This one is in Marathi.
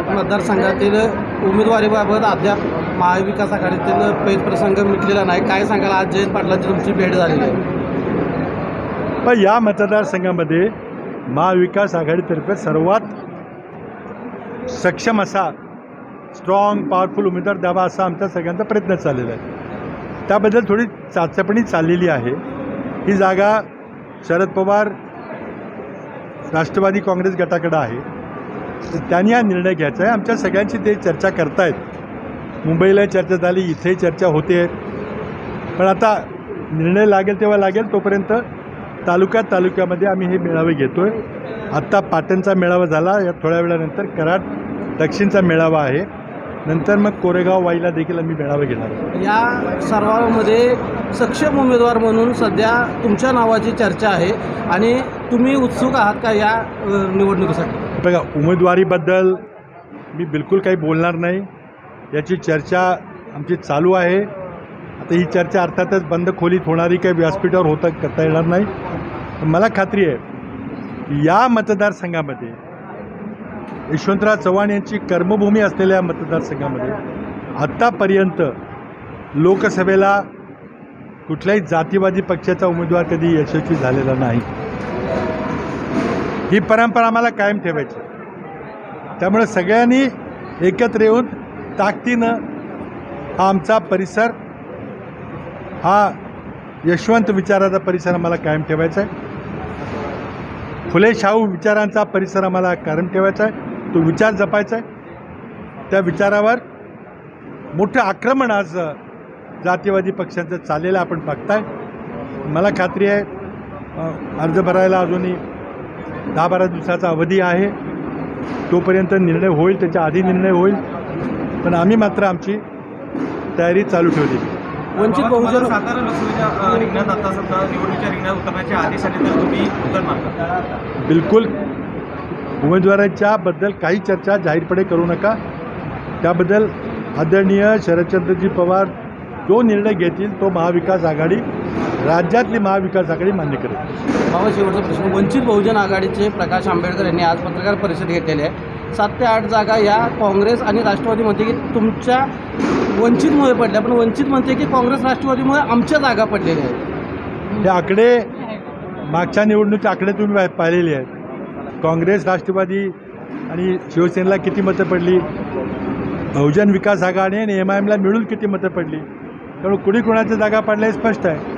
मतदारसंघातील उमेदवारीबाबत अद्याप महाविकास आघाडीतील पेच प्रसंग मिटलेला नाही. काय सांगाल, आज जयंत पाटलांची तुमची भेट झालेली आहे? पण या मतदारसंघामध्ये महाविकास आघाडीतर्फे सर्वात सक्षम असा स्ट्रॉंग पॉवरफुल उमेदवार द्यावा असा आमचा सगळ्यांचा प्रयत्न चाललेला आहे. त्याबद्दल थोडी चाचपणी चाललेली आहे. ही जागा शरद पवार राष्ट्रवादी काँग्रेस गटाकडे आहे. त्यांनी हा निर्णय घ्यायचा आहे. आमच्या सगळ्यांची ते चर्चा करतायत. मुंबईला चर्चा झाली, इथेही चर्चा होते. पण आता निर्णय लागेल तेव्हा लागेल. तोपर्यंत तालुक्यामध्ये आम्ही हे मेळावे घेतो आहे. आत्ता पाटणचा मेळावा झाला. या थोड्या वेळानंतर कराड दक्षिणचा मेळावा आहे. नंतर मग कोरेगाव वाईला देखील आम्ही मेळावे घेणार. या सर्वांमध्ये सक्षम उमेदवार म्हणून सध्या तुमच्या नावाची चर्चा आहे आणि तुम्ही उत्सुक आहात का या निवडणुकीसाठी? बघा, उमेदवारीबद्दल मी बिलकुल काही बोलणार नाही. याची चर्चा आमची चालू आहे. आता ही चर्चा अर्थातच बंद खोलीत होणारी काही व्यासपीठावर करता येणार नाही. मला खात्री आहे की या मतदारसंघामध्ये यशवंतराव चव्हाण यांची कर्मभूमी असलेल्या मतदारसंघामध्ये आत्तापर्यंत लोकसभेला कुठल्याही जातीवादी पक्षाचा उमेदवार कधी यशस्वी झालेला नाही. ही परंपरा आम्हाला कायम ठेवायची. त्यामुळे सगळ्यांनी एकत्र येऊन ताकदीनं हा आमचा परिसर, हा यशवंत विचाराचा परिसर आम्हाला कायम ठेवायचा आहे. फुले शाहू विचारांचा परिसर आम्हाला कायम ठेवायचा आहे. तो विचार जपायचा आहे. त्या विचारावर मोठं आक्रमण आज जातीवादी पक्षांचं चाललेलं आपण बघताय. मला खात्री आहे अर्ज भरायला अजूनही 10-12 दिवसाचा अवधी आहे. तोपर्यंत निर्णय होईल, त्याच्या आधी निर्णय होईल. पण आम्ही मात्र आमची तयारी चालू ठेवली. वंचित बहुजन सातारा लोकसभेच्या रिंगणात आता समजा निवडणुकीच्या रिंगणात उतरण्याचे आदेश आले तर तुम्ही उतर मारता? बिलकुल उमेदवारांच्या बद्दल काही चर्चा जाहीरपणे करू नका. त्याबद्दल आदरणीय शरदचंद्रजी पवार जो निर्णय घेतील तो महाविकास आघाडी, राज्यातली महाविकास आघाडी मान्य करेल. बाबा, शेवटचा प्रश्न. वंचित बहुजन आघाडीचे प्रकाश आंबेडकर यांनी आज पत्रकार परिषद घेतलेली आहे. 7 ते 8 जागा या काँग्रेस आणि राष्ट्रवादी म्हणते की तुमच्या वंचितमुळे पडल्या, पण वंचित म्हणते की काँग्रेस राष्ट्रवादीमुळे आमच्या जागा पडलेल्या आहेत. हे आकडे मागच्या निवडणुकीचे आकडे तुम्ही पाहिलेले आहेत. काँग्रेस, राष्ट्रवादी आणि शिवसेनेला किती मतं पडली, बहुजन विकास आघाडी आणि MIMला मिळून किती मतं पडली. त्यामुळे कुणी कोणाच्या जागा पडल्या हे स्पष्ट आहे.